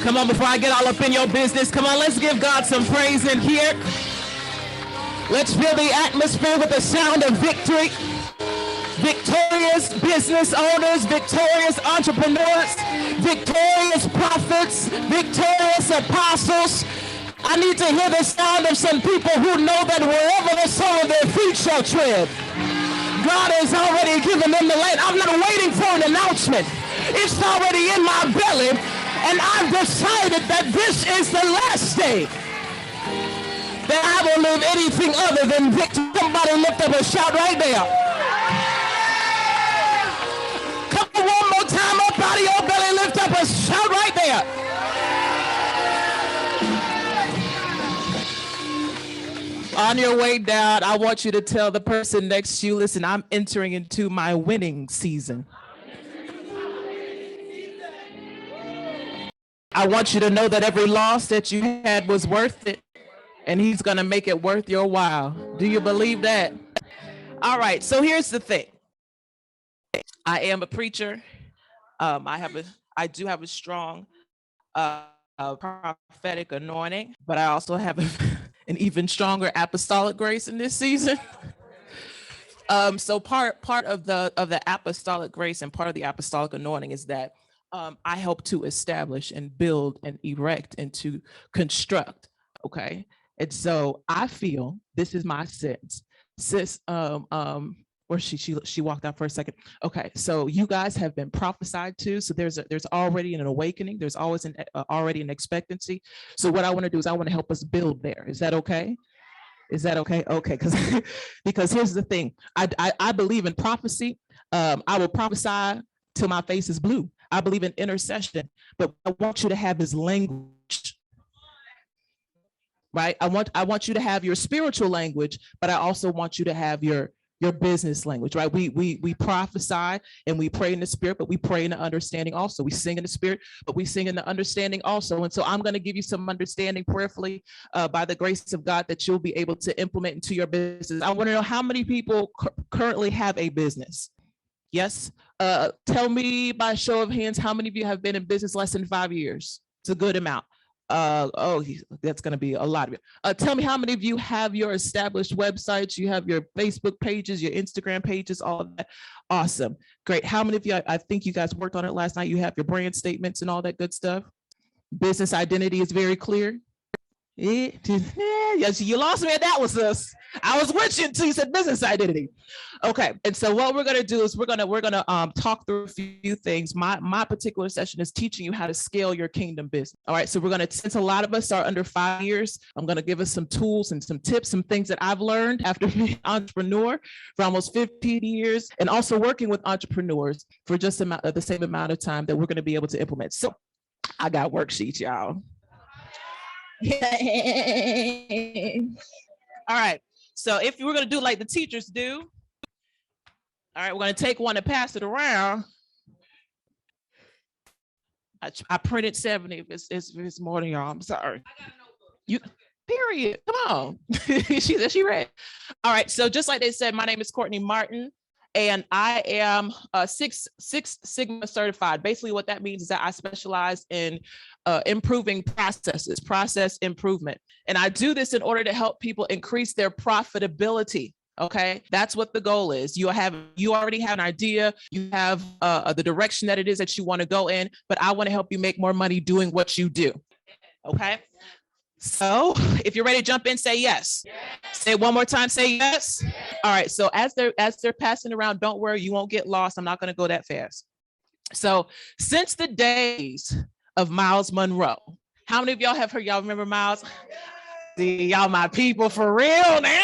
Come on, before I get all up in your business, come on, let's give God some praise in here. Let's fill the atmosphere with the sound of victory. Victorious business owners, victorious entrepreneurs, victorious prophets, victorious apostles. I need to hear the sound of some people who know that wherever the sole of their feet shall tread, God has already given them the land. I'm not waiting for an announcement. It's already in my belly, and I've decided that this is the last day that I will live anything other than victory. Somebody lift up a shout right there. Come on, one more time, up out of your belly, lift up a shout right there. On your way down, I want you to tell the person next to you, listen, I'm entering into my winning season. I want you to know that every loss that you had was worth it, and he's going to make it worth your while. Do you believe that? All right, so here's the thing. I am a preacher. I do have a strong prophetic anointing, but I also have an even stronger apostolic grace in this season. So part of the apostolic grace and part of the apostolic anointing is that I help to establish and build and erect and to construct. Okay, and so I feel, this is my sense, sis. Or she walked out for a second. Okay, so you guys have been prophesied to. So there's already an awakening. There's always already an expectancy. So what I want to do is I want to help us build there. Is that okay? Is that okay? Okay, because here's the thing. I believe in prophecy. I will prophesy till my face is blue. I believe in intercession, but I want you to have his language. Right? I want you to have your spiritual language, but I also want you to have your business language, right? We prophesy and we pray in the spirit, but we pray in the understanding also. We sing in the spirit, but we sing in the understanding also. And so I'm going to give you some understanding prayerfully by the grace of God that you'll be able to implement into your business. I want to know how many people currently have a business. Yes. Tell me by show of hands, how many of you have been in business less than 5 years? It's a good amount. That's going to be a lot of you. Tell me how many of you have your established websites, you have your Facebook pages, your Instagram pages, all of that. Awesome. Great. How many of you, I think you guys worked on it last night, you have your brand statements and all that good stuff. Business identity is very clear. Yes, you lost me at that one, sis. I was with you until you said business identity. Okay, and so what we're gonna do is we're gonna talk through a few things. My particular session is teaching you how to scale your kingdom business. All right, so we're gonna, since a lot of us are under 5 years, I'm gonna give us some tools and some tips, some things that I've learned after being an entrepreneur for almost 15 years, and also working with entrepreneurs for just the same amount of time that we're gonna be able to implement. So I got worksheets, y'all. All right, so if we're going to do like the teachers do, all right, we're going to take one and pass it around. I printed 70. If it's more than y'all, I'm sorry. You period. Come on. she read. All right, so just like they said, my name is Kourtney Martin, and I am Six Sigma certified. Basically, what that means is that I specialize in improving processes, process improvement. And I do this in order to help people increase their profitability. Okay, that's what the goal is. You already have an idea, you have the direction that it is that you want to go in, but I want to help you make more money doing what you do. Okay, so if you're ready to jump in, say yes. Say it one more time, say yes. All right, so as they're passing around, don't worry, you won't get lost. I'm not going to go that fast. So since the days of Miles Monroe, how many of y'all have heard? Y'all remember Miles? See, y'all my people for real now.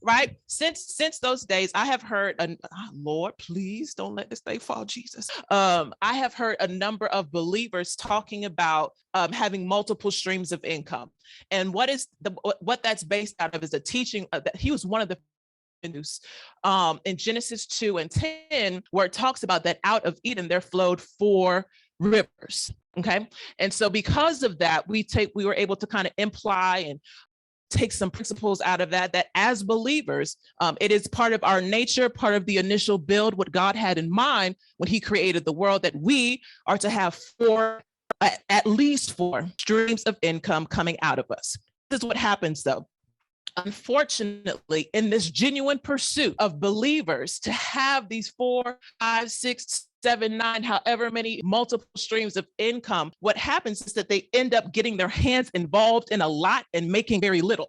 Right? Since those days, I have heard, Lord, please don't let this thing fall, Jesus. I have heard a number of believers talking about having multiple streams of income. And what that's based out of is a teaching that he was one of the in Genesis 2:10, where it talks about that out of Eden there flowed 4 rivers. Okay. And so because of that, we were able to kind of imply and take some principles out of that as believers, it is part of our nature, part of the initial build, what God had in mind when he created the world, that we are to have 4 at least 4 streams of income coming out of us. This is what happens though. Unfortunately, in this genuine pursuit of believers to have these 4, 5, 6, 7, 9, however many multiple streams of income, what happens is that they end up getting their hands involved in a lot and making very little.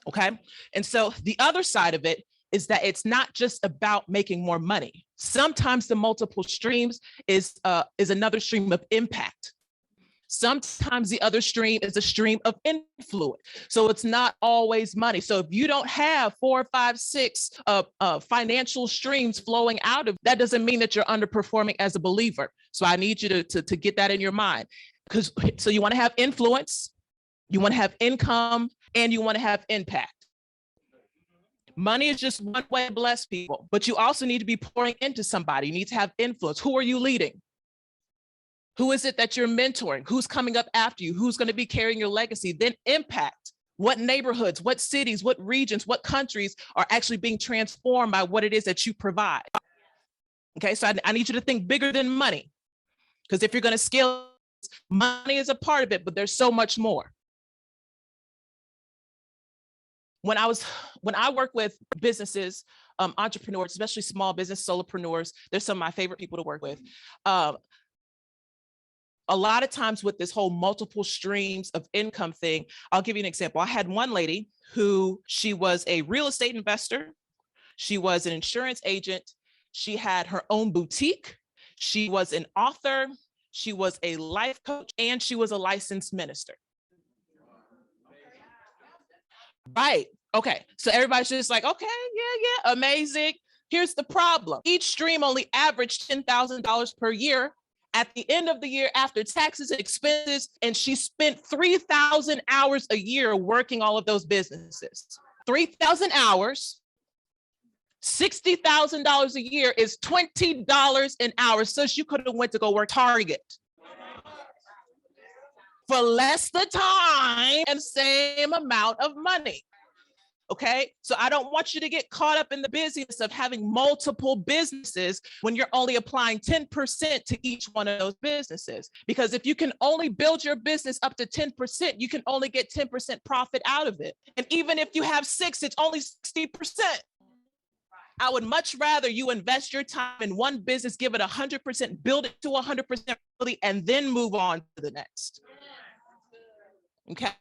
Okay. And so the other side of it is that it's not just about making more money. Sometimes the multiple streams is another stream of impact. Sometimes the other stream is a stream of influence. So it's not always money. So if you don't have 4, 5, 6 financial streams flowing out of, that doesn't mean that you're underperforming as a believer. So I need you to get that in your mind. So you want to have influence, you want to have income, and you want to have impact. Money is just one way to bless people, but you also need to be pouring into somebody. You need to have influence. Who are you leading? Who is it that you're mentoring? Who's coming up after you? Who's going to be carrying your legacy? Then impact. What neighborhoods, what cities, what regions, what countries are actually being transformed by what it is that you provide? Okay, so I need you to think bigger than money, because if you're going to scale, money is a part of it, but there's so much more. When I work with businesses, entrepreneurs, especially small business solopreneurs, they're some of my favorite people to work with. A lot of times with this whole multiple streams of income thing, I'll give you an example. I had one lady who, she was a real estate investor. She was an insurance agent. She had her own boutique. She was an author. She was a life coach, and she was a licensed minister. Right. Okay. So everybody's just like, okay, yeah, amazing. Here's the problem. Each stream only averaged $10,000 per year. At the end of the year, after taxes and expenses, and she spent 3,000 hours a year working all of those businesses. 3,000 hours, $60,000 a year is $20 an hour. So she could have went to go work Target for less the time and same amount of money. Okay, so I don't want you to get caught up in the busyness of having multiple businesses when you're only applying 10% to each one of those businesses. Because if you can only build your business up to 10%, you can only get 10% profit out of it. And even if you have 6, it's only 60%. I would much rather you invest your time in one business, give it 100%, build it to 100%, and then move on to the next. Okay.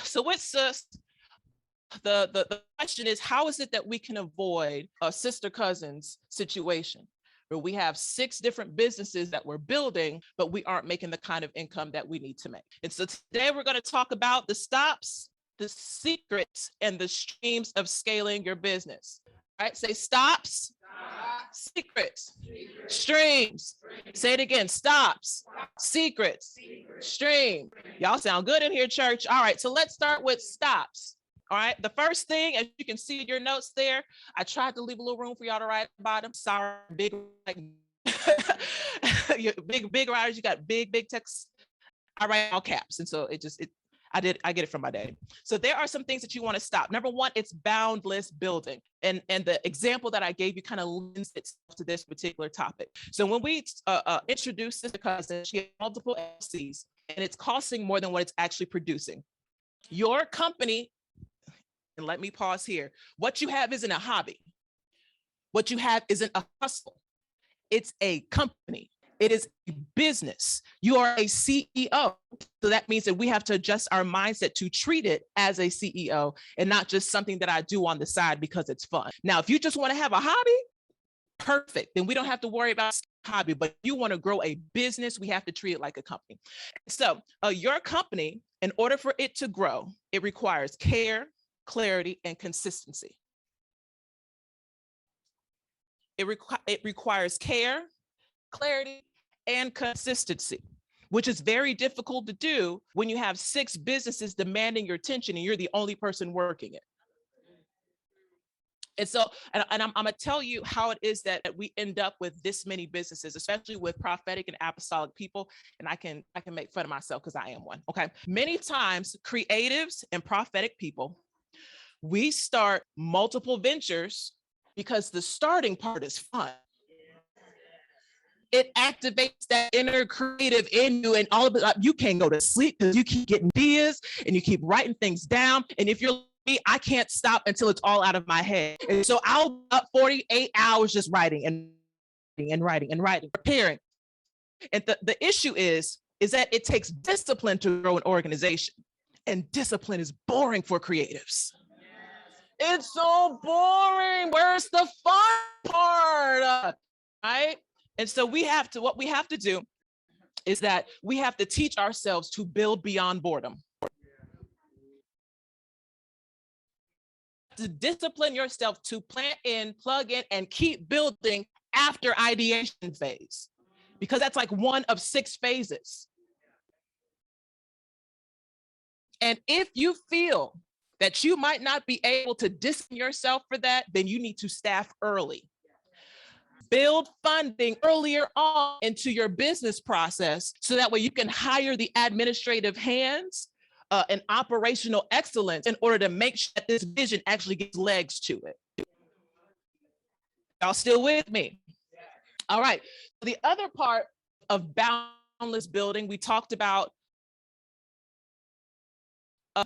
So what's the question is, how is it that we can avoid a sister cousins situation where we have 6 different businesses that we're building, but we aren't making the kind of income that we need to make? And so today we're going to talk about the stops, the secrets, and the streams of scaling your business. All right, say stops, secrets, streams. Say it again, stops, secrets, stream. Y'all sound good in here, church. All right, so let's start with stops. All right, the first thing, as you can see in your notes there, I tried to leave a little room for y'all to write about them. Sorry, big, like, big writers, you got big text. I write all caps, and so I get it from my daddy. So there are some things that you want to stop. Number one, it's boundless building. And the example that I gave you kind of lends itself to this particular topic. So when we introduced Sister Cousin, she had multiple LCs, and it's costing more than what it's actually producing. Your company, and let me pause here, what you have isn't a hobby. What you have isn't a hustle. It's a company. It is a business. You are a CEO. So that means that we have to adjust our mindset to treat it as a CEO and not just something that I do on the side because it's fun. Now, if you just want to have a hobby, perfect. Then we don't have to worry about hobby, but if you want to grow a business, we have to treat it like a company. So your company, in order for it to grow, it requires care, clarity, and consistency. It requires care, clarity, and consistency, which is very difficult to do when you have 6 businesses demanding your attention and you're the only person working it. And so, and I'm going to tell you how it is that we end up with this many businesses, especially with prophetic and apostolic people. And I can make fun of myself because I am one. Okay. Many times creatives and prophetic people, we start multiple ventures because the starting part is fun. it activates that inner creative in you, and all of it, you can't go to sleep because you keep getting ideas and you keep writing things down. And if you're me, I can't stop until it's all out of my head. And so I'll be up 48 hours just writing and writing, preparing. And the issue is that it takes discipline to grow an organization. And discipline is boring for creatives. It's so boring. Where's the fun part? Right? And so what we have to do is that we have to teach ourselves to build beyond boredom. To discipline yourself to plant in, plug in, and keep building after ideation phase, because that's like one of 6 phases. And if you feel that you might not be able to discipline yourself for that, then you need to staff early. Build funding earlier on into your business process so that way you can hire the administrative hands and operational excellence in order to make sure that this vision actually gets legs to it. Y'all still with me? All right. The other part of boundless building, we talked about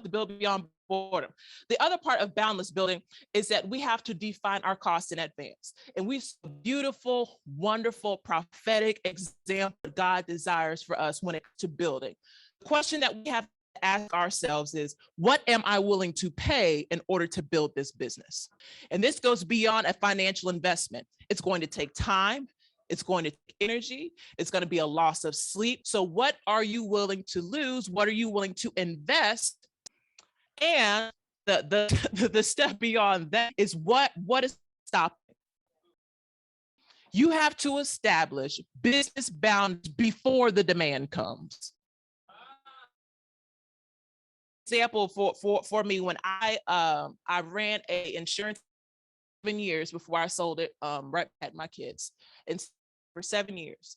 the build beyond boredom. The other part of boundless building is that we have to define our costs in advance. And we see a beautiful, wonderful, prophetic example that God desires for us when it comes to building. The question that we have to ask ourselves is, what am I willing to pay in order to build this business? And this goes beyond a financial investment. It's going to take time. It's going to take energy. It's going to be a loss of sleep. So what are you willing to lose? What are you willing to invest? And the step beyond that is what is stopping? You have to establish business boundaries before the demand comes. Example for me, when I ran a insurance 7 years before I sold it, right at my kids, and for 7 years,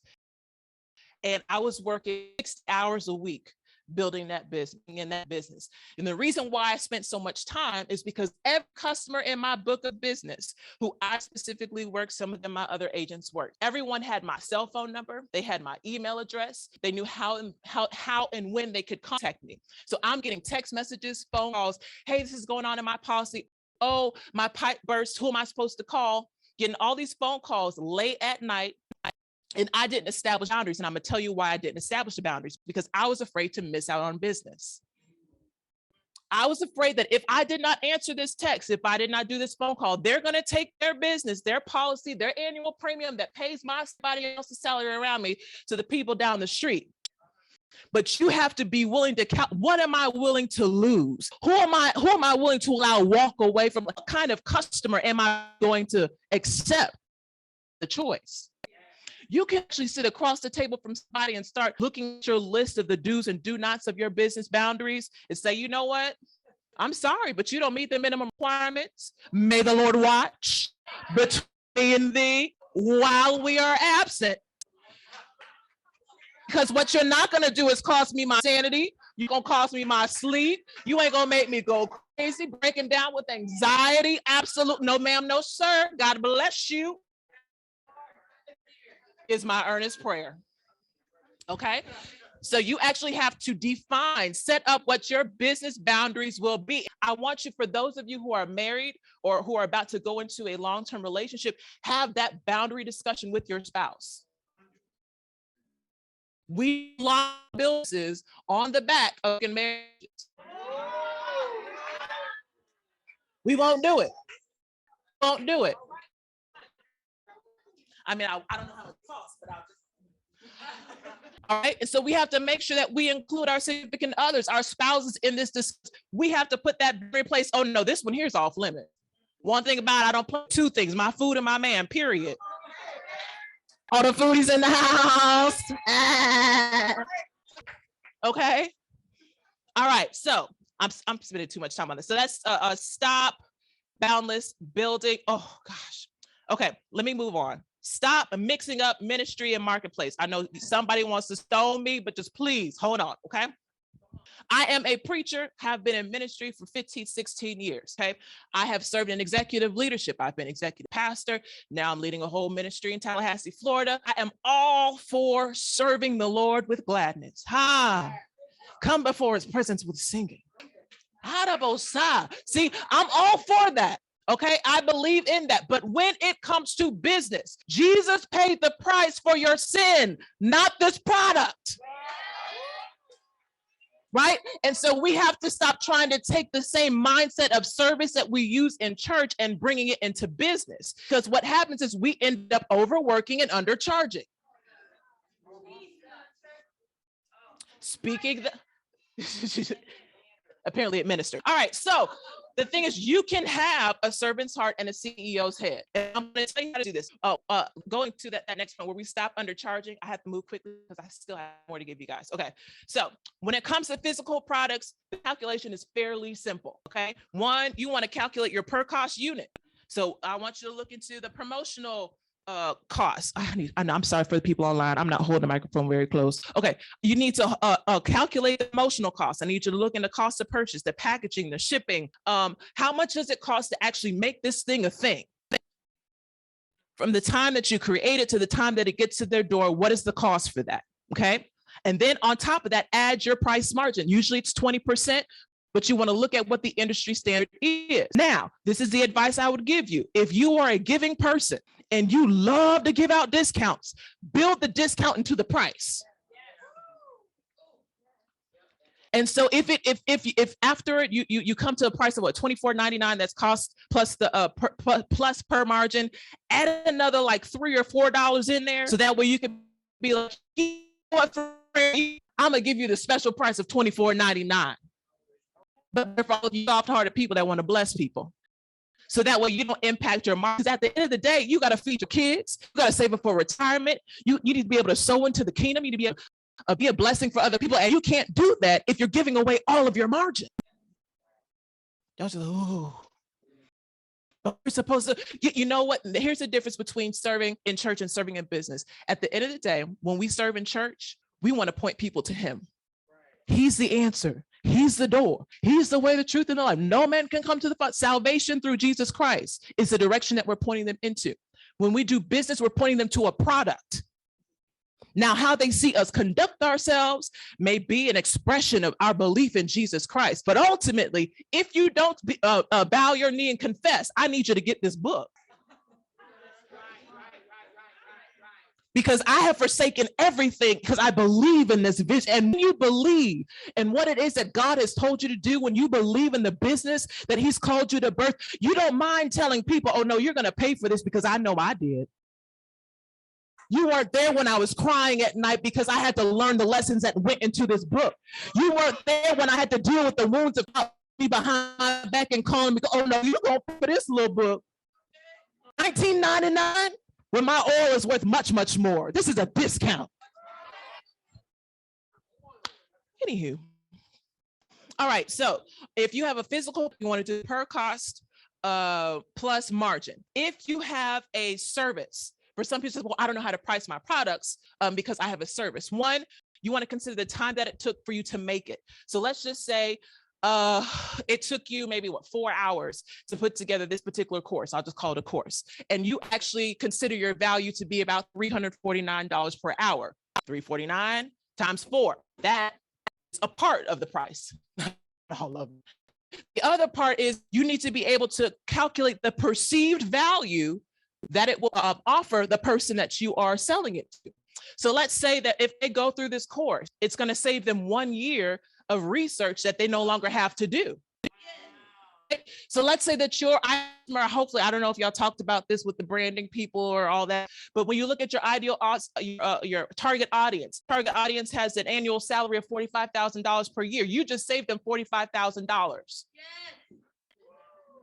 and I was working 6 hours a week building that business. And the reason why I spent so much time is because every customer in my book of business who I specifically worked, some of them my other agents worked, everyone had my cell phone number, they had my email address, they knew how and when they could contact me. So I'm getting text messages, phone calls, hey, this is going on in my policy. Oh, my pipe burst, who am I supposed to call? Getting all these phone calls late at night. And I didn't establish boundaries. And I'm going to tell you why I didn't establish the boundaries, because I was afraid to miss out on business. I was afraid that if I did not answer this text, if I did not do this phone call, they're going to take their business, their policy, their annual premium that pays somebody else's salary around me to the people down the street. But you have to be willing to count. What am I willing to lose? Who am I willing to allow walk away from? What kind of customer am I going to accept the choice? You can actually sit across the table from somebody and start looking at your list of the do's and do nots of your business boundaries and say, you know what? I'm sorry, but you don't meet the minimum requirements. May the Lord watch between me and thee while we are absent. Because what you're not going to do is cost me my sanity. You're going to cost me my sleep. You ain't going to make me go crazy, breaking down with anxiety. Absolutely. No, ma'am, no, sir. God bless you. Is my earnest prayer. Okay. So you actually have to define, set up what your business boundaries will be. I want you, for those of you who are married or who are about to go into a long-term relationship, have that boundary discussion with your spouse. We lock businesses on the back of marriages. We won't do it. Won't do it. I mean, I don't know how it costs, but I'll just. All right. And so we have to make sure that we include our significant others, our spouses in this. We have to put that in place. Oh, no, this one here is off limit. One thing about it, I don't put 2 things, my food and my man, period. All the foodies in the house. Okay. All right. So I'm spending too much time on this. So that's stop, boundless, building. Oh, gosh. Okay. Let me move on. Stop mixing up ministry and marketplace. I know somebody wants to stone me, but just please hold on. Okay. I am a preacher, have been in ministry for 15, 16 years, okay? I have served in executive leadership. I've been executive pastor. Now I'm leading a whole ministry in Tallahassee, Florida. I am all for serving the Lord with gladness. Come before his presence with singing. See, I'm all for that. Okay, I believe in that. But when it comes to business, Jesus paid the price for your sin, not this product. Right? And so we have to stop trying to take the same mindset of service that we use in church and bringing it into business. Because what happens is we end up overworking and undercharging. Speaking the apparently administered. All right, so the thing is, you can have a servant's heart and a CEO's head. And I'm going to tell you how to do this. Going to that next point where we stop undercharging, I have to move quickly because I still have more to give you guys. Okay, so when it comes to physical products, the calculation is fairly simple. Okay, one, you want to calculate your per cost unit. So I want you to look into the promotional costs. I'm sorry for the people online. I'm not holding the microphone very close. Okay, you need to calculate the promotional costs. I need you to look into cost of purchase, the packaging, the shipping. How much does it cost to actually make this thing a thing? From the time that you create it to the time that it gets to their door, what is the cost for that? Okay, and then on top of that, add your price margin. Usually it's 20%. But you want to look at what the industry standard is. Now, this is the advice I would give you. If you are a giving person and you love to give out discounts, build the discount into the price. And so if after it you come to a price of what, $24.99, that's cost plus the plus per margin, add another like $3 or $4 in there, so that way you can be like, I'm gonna give you the special price of $24.99. But for all you soft-hearted people that want to bless people. So that way you don't impact your margins. At the end of the day, you got to feed your kids. You got to save up for retirement. You need to be able to sow into the kingdom. You need to be a blessing for other people. And you can't do that if you're giving away all of your margin. Don't just, oh. But we're supposed to, you know what? Here's the difference between serving in church and serving in business. At the end of the day, when we serve in church, we want to point people to him. He's the answer. He's the door. He's the way, the truth, and the life. No man can come to the Father. Salvation through Jesus Christ is the direction that we're pointing them into. When we do business, we're pointing them to a product. Now, how they see us conduct ourselves may be an expression of our belief in Jesus Christ. But ultimately, if you don't bow your knee and confess, I need you to get this book. Because I have forsaken everything because I believe in this vision. And when you believe in what it is that God has told you to do, when you believe in the business that he's called you to birth, you don't mind telling people, oh no, you're going to pay for this because I know I did. You weren't there when I was crying at night because I had to learn the lessons that went into this book. You weren't there when I had to deal with the wounds of me behind my back and calling me, oh no, you're going to pay for this little book. $19.99? When my oil is worth much, much more. This is a discount. Anywho. All right, so if you have a physical, you want to do per cost plus margin. If you have a service, for some people, well, I don't know how to price my products because I have a service. One, you want to consider the time that it took for you to make it. So let's just say it took you maybe 4 hours to put together this particular course. I'll just call it a course. And you actually consider your value to be about $349 per hour. $349 times 4. That is a part of the price. All of it. The other part is you need to be able to calculate the perceived value that it will offer the person that you are selling it to. So let's say that if they go through this course, it's going to save them 1 year of research that they no longer have to do. So let's say that your, hopefully, I don't know if y'all talked about this with the branding people or all that, but when you look at your ideal, your target audience has an annual salary of $45,000 per year. You just saved them $45,000.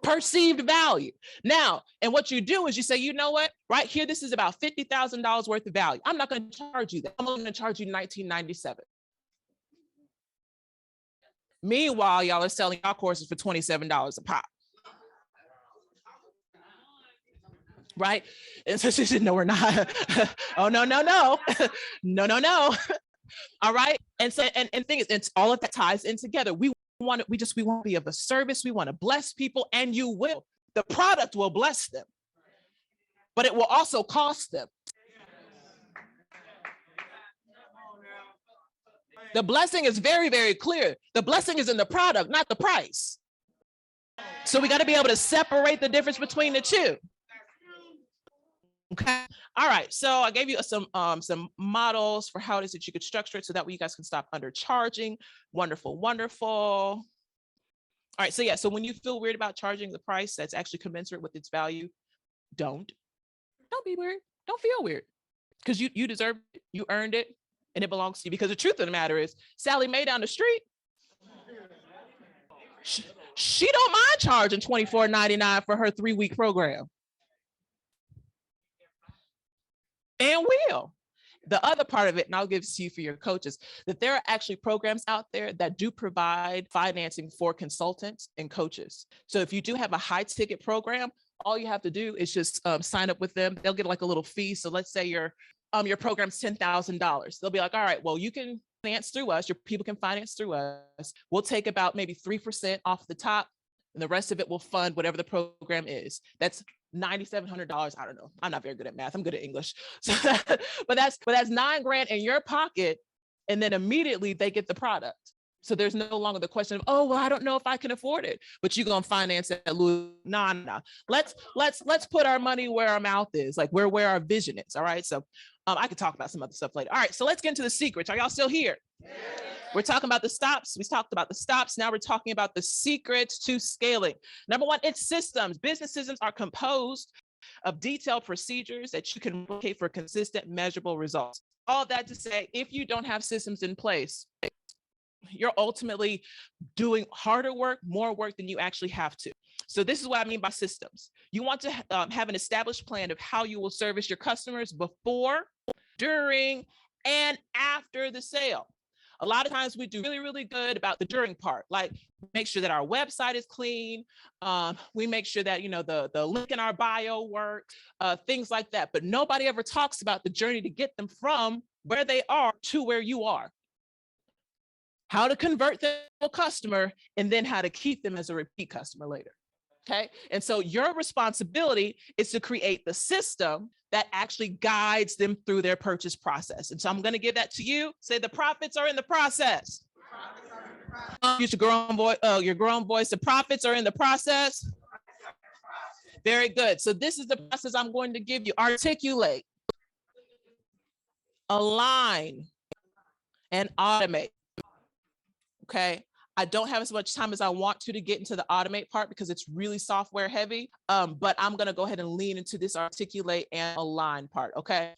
Perceived value. Now, and what you do is you say, you know what, right here, this is about $50,000 worth of value. I'm not going to charge you that. I'm only going to charge you $19.97. Meanwhile, y'all are selling our courses for $27 a pop. Right? And so she said, no, we're not. Oh, no. No. All right. And so, and thing is, it's all of that ties in together. We want to be of a service. We want to bless people, and you will. The product will bless them, but it will also cost them. The blessing is very, very clear. The blessing is in the product, not the price. So we got to be able to separate the difference between the two. Okay. All right. So I gave you some models for how it is that you could structure it so that way you guys can stop undercharging. Wonderful, wonderful. All right. So yeah. So when you feel weird about charging the price that's actually commensurate with its value, don't be weird. Don't feel weird, because you deserve it. You earned it, and it belongs to you. Because the truth of the matter is, Sally Mae down the street, she don't mind charging $24.99 for her 3-week program. And will. The other part of it, and I'll give it to you for your coaches, that there are actually programs out there that do provide financing for consultants and coaches. So if you do have a high ticket program, all you have to do is just sign up with them. They'll get like a little fee. So let's say your program's $10,000. They'll be like, all right, well, you can finance through us. Your people can finance through us. We'll take about maybe 3% off the top, and the rest of it will fund whatever the program is. That's $9,700. I don't know. I'm not very good at math. I'm good at English. So, but that's $9,000 in your pocket, and then immediately they get the product. So there's no longer the question of, oh, well, I don't know if I can afford it, but you're gonna finance it at Louis. No. Let's put our money where our mouth is, like where our vision is. All right. So I could talk about some other stuff later. All right. So let's get into the secrets. Are y'all still here? Yeah. We're talking about the stops. We talked about the stops. Now we're talking about the secrets to scaling. Number one, it's systems. Business systems are composed of detailed procedures that you can replicate for consistent, measurable results. All that to say, if you don't have systems in place, you're ultimately doing harder work, more work than you actually have to. So this is what I mean by systems. You want to have an established plan of how you will service your customers before, during, and after the sale. A lot of times we do really, really good about the during part, like make sure that our website is clean. We make sure that, the link in our bio works, things like that. But nobody ever talks about the journey to get them from where they are to where you are. How to convert them to a customer, and then how to keep them as a repeat customer later. Okay. And so your responsibility is to create the system that actually guides them through their purchase process. And so I'm going to give that to you. Say the profits are in the process. Use your grown voice. The profits are in the process. Very good. So this is the process I'm going to give you. Articulate, align, and automate. Okay. I don't have as much time as I want to get into the automate part because it's really software heavy. But I'm going to go ahead and lean into this articulate and align part. Okay.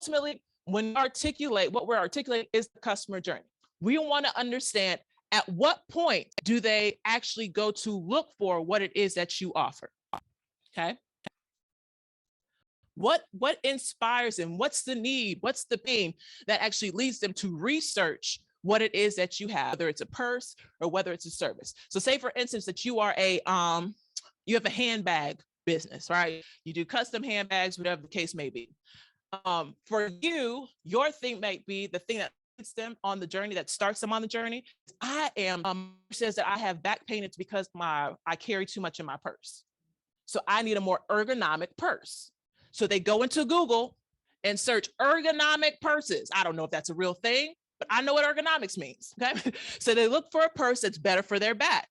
Ultimately, when we articulate, what we're articulating is the customer journey. We want to understand at what point do they actually go to look for what it is that you offer. Okay. What inspires them? What's the need? What's the pain that actually leads them to research what it is that you have, whether it's a purse or whether it's a service. So say, for instance, that you are you have a handbag business, right? You do custom handbags, whatever the case may be. For you, your thing might be the thing that leads them on the journey, that starts them on the journey. Says that I have back pain. It's because I carry too much in my purse. So I need a more ergonomic purse. So they go into Google and search ergonomic purses. I don't know if that's a real thing, but I know what ergonomics means. Okay. So they look for a purse that's better for their back.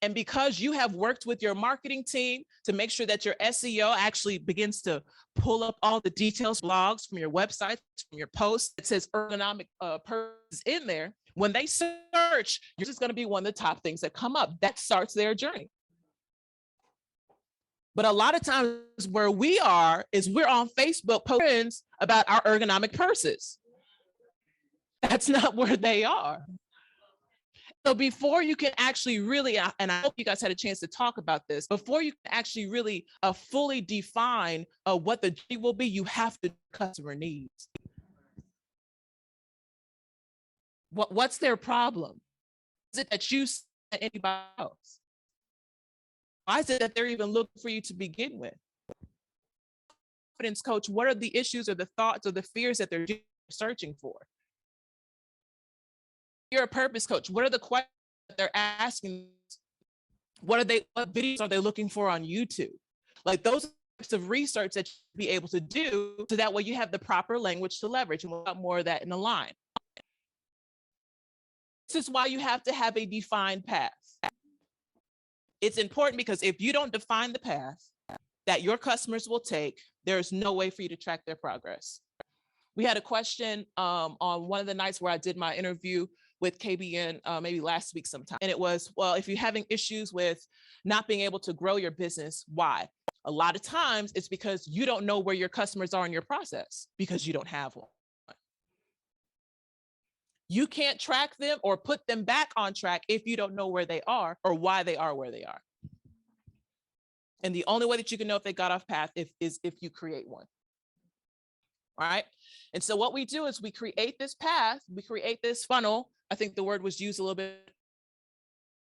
And because you have worked with your marketing team to make sure that your SEO actually begins to pull up all the details, blogs from your website, from your posts, that says ergonomic purses in there, when they search, yours is going to be one of the top things that come up. That starts their journey. But a lot of times where we are is we're on Facebook posting about our ergonomic purses. That's not where they are. So before you can actually really, and I hope you guys had a chance to talk about this, before you can actually really fully define what the journey will be, you have to customer needs. What's their problem? Is it that you send anybody else? Why is it that they're even looking for you to begin with? Confidence coach, what are the issues or the thoughts or the fears that they're searching for? you're a purpose coach, what are the questions that they're asking? What videos are they looking for on YouTube? Like those types of research that you'll be able to do, so that way you have the proper language to leverage, and we'll have more of that in the line. This is why you have to have a defined path. It's important because if you don't define the path that your customers will take, there's no way for you to track their progress. We had a question on one of the nights where I did my interview with KBN, maybe last week sometime. And it was, well, if you're having issues with not being able to grow your business, why? A lot of times it's because you don't know where your customers are in your process, because you don't have one. You can't track them or put them back on track if you don't know where they are or why they are where they are. And the only way that you can know if they got off path is if you create one. All right. And so what we do is we create this path, we create this funnel. I think the word was used a little bit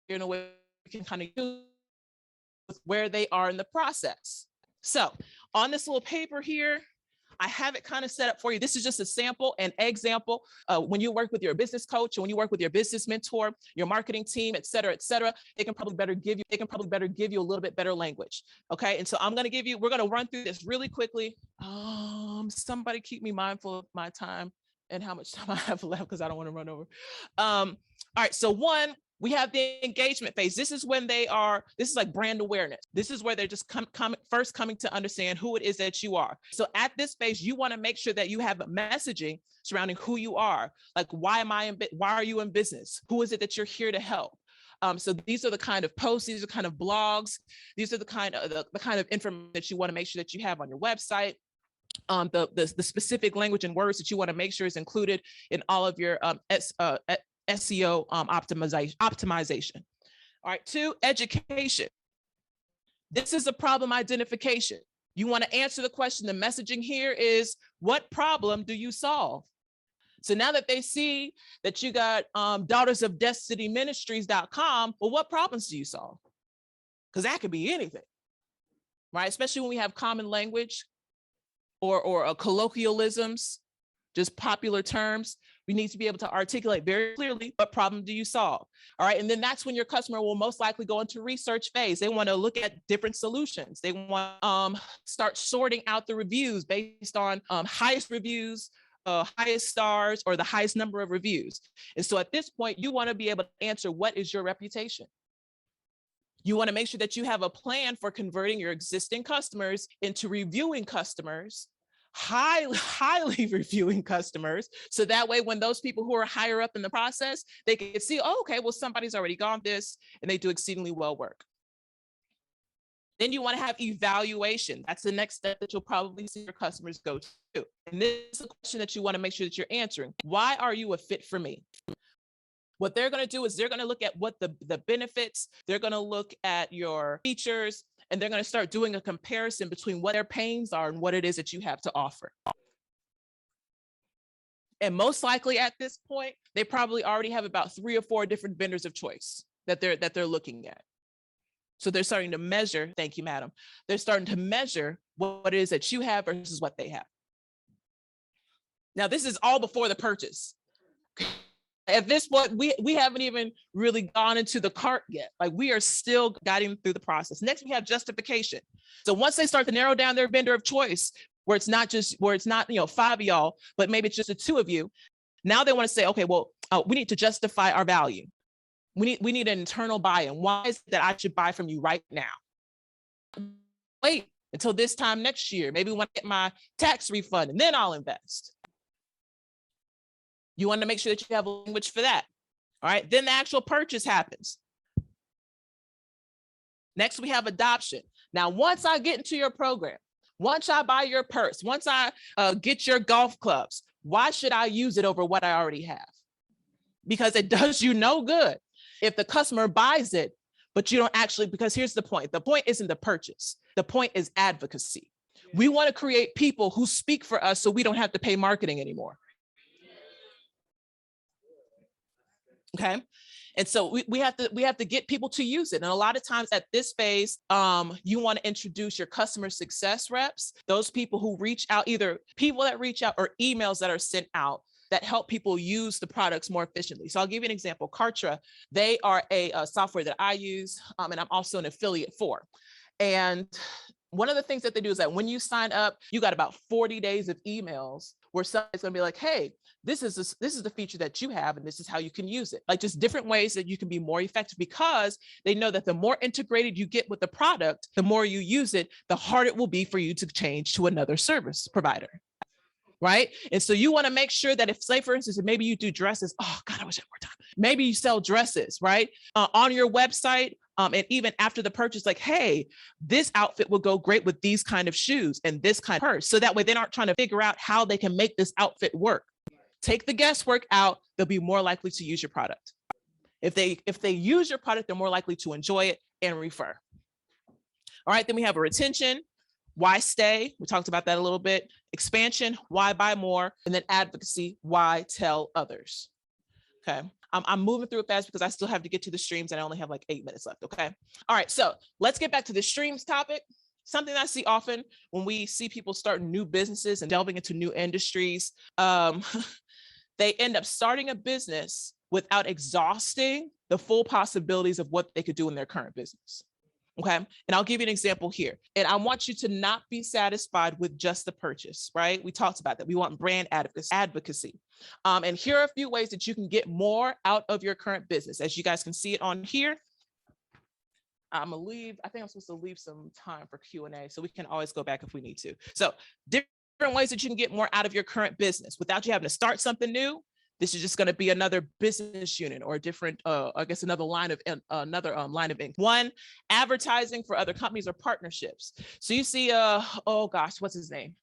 in a way we can kind of use with where they are in the process. So on this little paper here, I have it kind of set up for you. This is just a sample and example. When you work with your business coach, or when you work with your business mentor, your marketing team, et cetera, they can probably better give you a little bit better language. Okay. And so we're going to run through this really quickly. Somebody keep me mindful of my time and how much time I have left, because I don't want to run over. All right. So one, we have the engagement phase. This is when this is like brand awareness. This is where they're just first coming to understand who it is that you are. So at this phase, you want to make sure that you have messaging surrounding who you are. Like, why are you in business? Who is it that you're here to help? So these are the kind of posts, these are kind of blogs, these are the kind of information that you want to make sure that you have on your website. The specific language and words that you want to make sure is included in all of your SEO optimization. All right, 2, education. This is a problem identification. You want to answer the question. The messaging here is, what problem do you solve? So now that they see that you got daughtersofdestinyministries.com, well, what problems do you solve? Because that could be anything, right? Especially when we have common language or colloquialisms, just popular terms. We need to be able to articulate very clearly, what problem do you solve? All right. And then that's when your customer will most likely go into research phase. They want to look at different solutions. They want to start sorting out the reviews based on highest reviews, highest stars, or the highest number of reviews. And so at this point, you want to be able to answer, what is your reputation? You want to make sure that you have a plan for converting your existing customers into reviewing customers, highly reviewing customers. So that way, when those people who are higher up in the process, they can see, oh, okay, well, somebody's already gone this and they do exceedingly well work. Then you want to have evaluation. That's the next step that you'll probably see your customers go to. And this is a question that you want to make sure that you're answering. Why are you a fit for me? What they're going to do is they're going to look at what the benefits, they're going to look at your features, and they're going to start doing a comparison between what their pains are and what it is that you have to offer. And most likely at this point, they probably already have about 3 or 4 different vendors of choice that they're looking at. So they're starting to measure, thank you, madam. They're starting to measure what it is that you have versus what they have. Now, this is all before the purchase. At this point, we haven't even really gone into the cart yet. Like, we are still guiding through the process. Next, we have justification. So once they start to narrow down their vendor of choice, where it's not 5 of y'all, but maybe it's just the 2 of you. Now they want to say, okay, well, we need to justify our value. We need an internal buy-in. Why is it that I should buy from you right now? Wait until this time next year. Maybe when I get my tax refund, and then I'll invest. You want to make sure that you have language for that. All right. Then the actual purchase happens. Next, we have adoption. Now, once I get into your program, once I buy your purse, once I get your golf clubs, why should I use it over what I already have? Because it does you no good if the customer buys it, but you don't actually, because here's the point. The point isn't the purchase. The point is advocacy. We want to create people who speak for us so we don't have to pay marketing anymore. Okay. And so we have to get people to use it. And a lot of times at this phase, you want to introduce your customer success reps, those people who reach out, either people that reach out or emails that are sent out that help people use the products more efficiently. So I'll give you an example. Kartra, they are a software that I use, and I'm also an affiliate for. And one of the things that they do is that when you sign up, you got about 40 days of emails where somebody's going to be like, hey, this is the feature that you have, and this is how you can use it. Like just different ways that you can be more effective, because they know that the more integrated you get with the product, the more you use it, the harder it will be for you to change to another service provider. Right. And so you want to make sure that if, say, for instance, if maybe you do dresses, oh God, I wish I had more time. Maybe you sell dresses, right? On your website. And even after the purchase, like, hey, this outfit will go great with these kind of shoes and this kind of purse. So that way they aren't trying to figure out how they can make this outfit work. Take the guesswork out. They'll be more likely to use your product. If they use your product, they're more likely to enjoy it and refer. All right, then we have a retention. Why stay? We talked about that a little bit. Expansion, why buy more? And then advocacy, why tell others? Okay, I'm moving through it fast because I still have to get to the streams and I only have like 8 minutes left, okay? All right, so let's get back to the streams topic. Something I see often when we see people starting new businesses and delving into new industries, they end up starting a business without exhausting the full possibilities of what they could do in their current business. Okay, and I'll give you an example here. And I want you to not be satisfied with just the purchase, right? We talked about that. We want brand advocacy. And here are a few ways that you can get more out of your current business. As you guys can see it on here, I'm gonna leave. I think I'm supposed to leave some time for Q&A, so we can always go back if we need to. So different ways that you can get more out of your current business without you having to start something new. This is just going to be another business unit or a different, I guess, another line of income. One, advertising for other companies or partnerships. So you see, oh gosh, what's his name?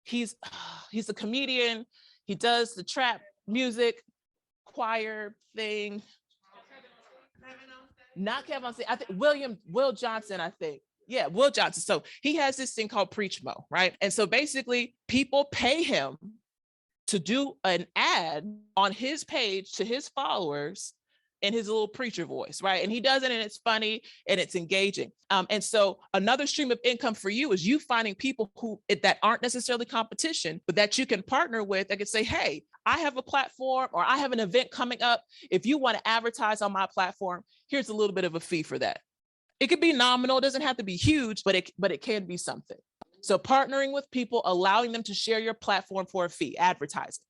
He's a comedian. He does the trap music choir thing. Not Kevin, I think Will Johnson, I think. Yeah, Will Johnson. So he has this thing called Preachmo, right? And so basically people pay him to do an ad on his page to his followers in his little preacher voice, right? And he does it and it's funny and it's engaging. And so another stream of income for you is you finding people that aren't necessarily competition, but that you can partner with that can say, hey, I have a platform or I have an event coming up. If you want to advertise on my platform, here's a little bit of a fee for that. It could be nominal, it doesn't have to be huge, but it can be something. So partnering with people, allowing them to share your platform for a fee, advertising.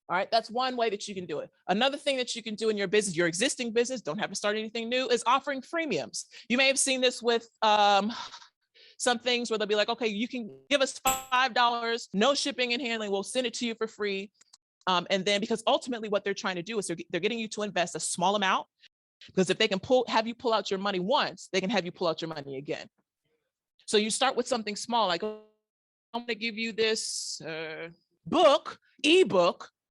All right, that's one way that you can do it. Another thing that you can do in your business, your existing business, don't have to start anything new, is offering freemiums. You may have seen this with some things where they'll be like, okay, you can give us $5, no shipping and handling, we'll send it to you for free. And then because ultimately what they're trying to do is they're getting you to invest a small amount, because if they can have you pull out your money once, they can have you pull out your money again. So you start with something small, like, I'm going to give you this ebook.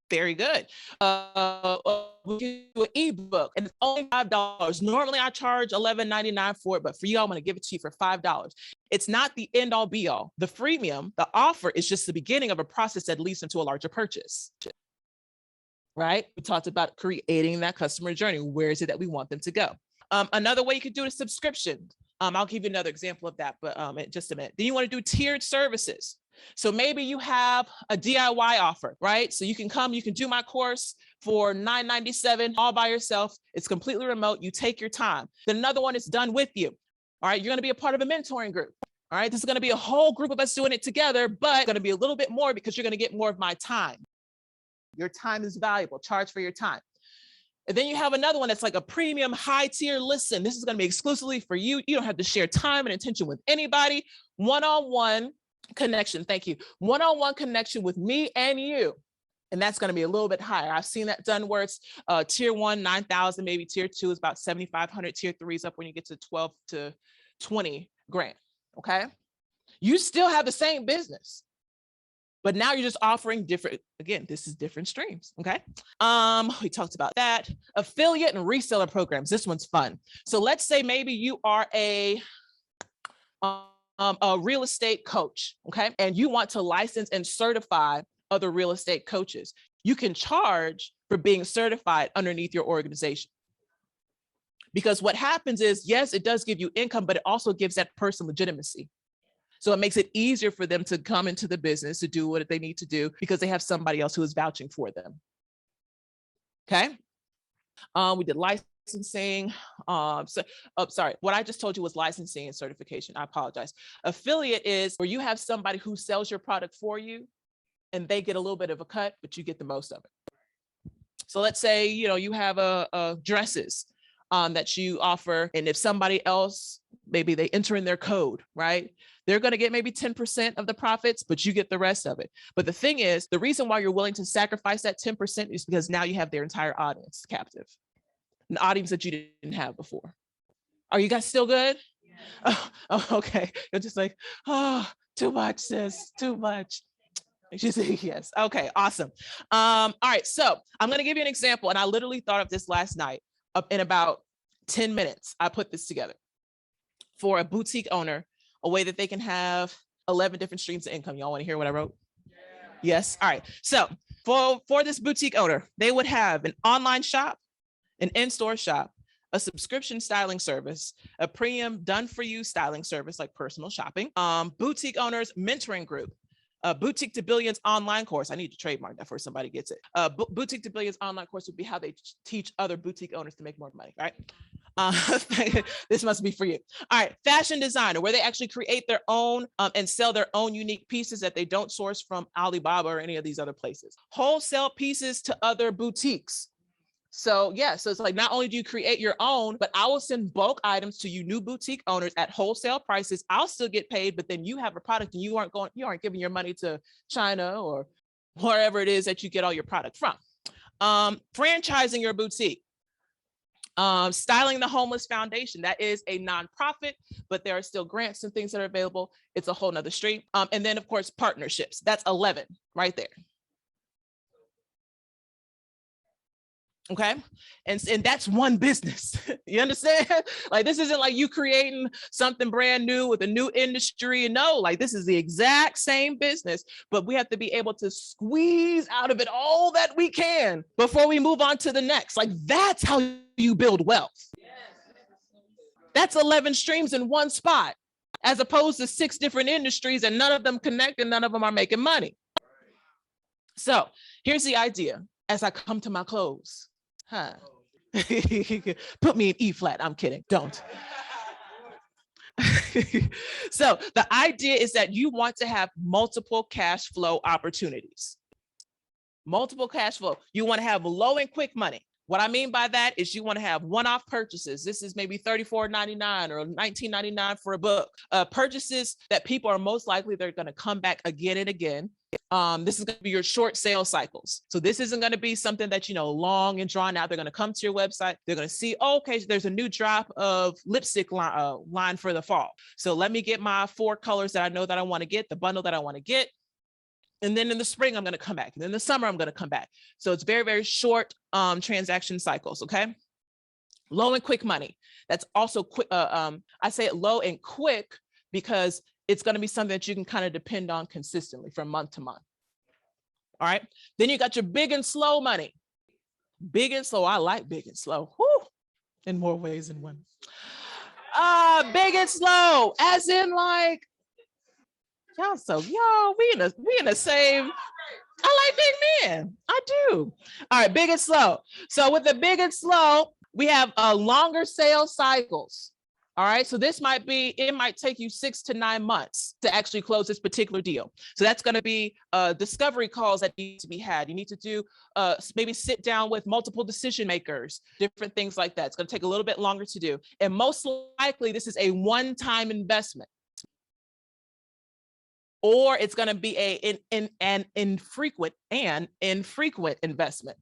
Very good. We'll give you an ebook and it's only $5. Normally I charge $11.99 for it, but for you, I'm going to give it to you for $5. It's not the end all be all. The freemium, the offer is just the beginning of a process that leads into a larger purchase. Right? We talked about creating that customer journey. Where is it that we want them to go? Another way you could do it is subscription. I'll give you another example of that, but in just a minute. Then you want to do tiered services. So maybe you have a DIY offer, right? So you can come, you can do my course for $9.97 all by yourself. It's completely remote. You take your time. Then another one is done with you. All right, you're going to be a part of a mentoring group. All right, this is going to be a whole group of us doing it together, but it's going to be a little bit more because you're going to get more of my time. Your time is valuable. Charge for your time. And then you have another one that's like a premium high tier. Listen, this is going to be exclusively for you. You don't have to share time and attention with anybody. One-on-one connection. Thank you. One-on-one connection with me and you. And that's going to be a little bit higher. I've seen that done where it's tier 1, 9,000, maybe tier 2 is about 7,500, tier 3 is up when you get to 12 to 20 grand. Okay. You still have the same business, but now you're just offering different, again, this is different streams, okay? We talked about that. Affiliate and reseller programs, this one's fun. So let's say maybe you are a real estate coach, okay? And you want to license and certify other real estate coaches. You can charge for being certified underneath your organization. Because what happens is, yes, it does give you income, but it also gives that person legitimacy. So it makes it easier for them to come into the business to do what they need to do because they have somebody else who is vouching for them. Okay. We did licensing. Sorry, what I just told you was licensing and certification. I apologize. Affiliate is where you have somebody who sells your product for you and they get a little bit of a cut, but you get the most of it. So let's say, you have a dresses that you offer. And if somebody else, maybe they enter in their code, right? They're going to get maybe 10% of the profits, but you get the rest of it. But the thing is, the reason why you're willing to sacrifice that 10% is because now you have their entire audience captive, an audience that you didn't have before. Are you guys still good? Yeah. Oh, okay. You're just like, oh, too much, sis, too much. She said yes. Okay, awesome. All right, so I'm going to give you an example, and I literally thought of this last night. In about 10 minutes, I put this together for a boutique owner, a way that they can have 11 different streams of income. Y'all want to hear what I wrote? Yeah. Yes. All right. So for this boutique owner, they would have an online shop, an in-store shop, a subscription styling service, a premium done-for-you styling service like personal shopping, boutique owners mentoring group, a Boutique to Billions online course. I need to trademark that before somebody gets it. Boutique to Billions online course would be how they teach other boutique owners to make more money, right? This must be for you. All right, fashion designer, where they actually create their own and sell their own unique pieces that they don't source from Alibaba or any of these other places. Wholesale pieces to other boutiques. So yeah, so it's like not only do you create your own, but I will send bulk items to you new boutique owners at wholesale prices. I'll still get paid, but then you have a product and you aren't giving your money to China or wherever it is that you get all your product from. Franchising your boutique. Styling the Homeless Foundation. That is a nonprofit, but there are still grants and things that are available. It's a whole nother stream. And then of course, partnerships. That's 11 right there. Okay. And that's one business. You understand? Like, this isn't like you creating something brand new with a new industry. No, like this is the exact same business, but we have to be able to squeeze out of it all that we can before we move on to the next. Like, that's how you build wealth. That's 11 streams in one spot, as opposed to 6 different industries and none of them connect and none of them are making money. So here's the idea as I come to my close. Put me in E flat. I'm kidding. Don't. So the idea is that you want to have multiple cash flow opportunities. Multiple cash flow. You want to have low and quick money. What I mean by that is you want to have one-off purchases. This is maybe $34.99 or $19.99 for a book. Purchases that people are most likely they're going to come back again and again. This is going to be your short sales cycles. So this isn't going to be something that, long and drawn out. They're going to come to your website. They're going to see, oh, okay, there's a new drop of lipstick line for the fall. So let me get my 4 colors that I know that I want to get, the bundle that I want to get. And then in the spring, I'm going to come back. And then in the summer, I'm going to come back. So it's very, very short transaction cycles. Okay. Low and quick money. That's also quick. I say it low and quick because it's going to be something that you can kind of depend on consistently from month to month. All right. Then you got your big and slow money. Big and slow. I like big and slow. Whew, in more ways than one. Big and slow, as in like, we in the same. I like big men. I do. All right, big and slow. So with the big and slow, we have longer sales cycles. All right, so it might take you 6 to 9 months to actually close this particular deal. So that's going to be discovery calls that need to be had. You need to do maybe sit down with multiple decision makers, different things like that. It's going to take a little bit longer to do. And most likely this is a one-time investment. Or it's going to be an infrequent investment,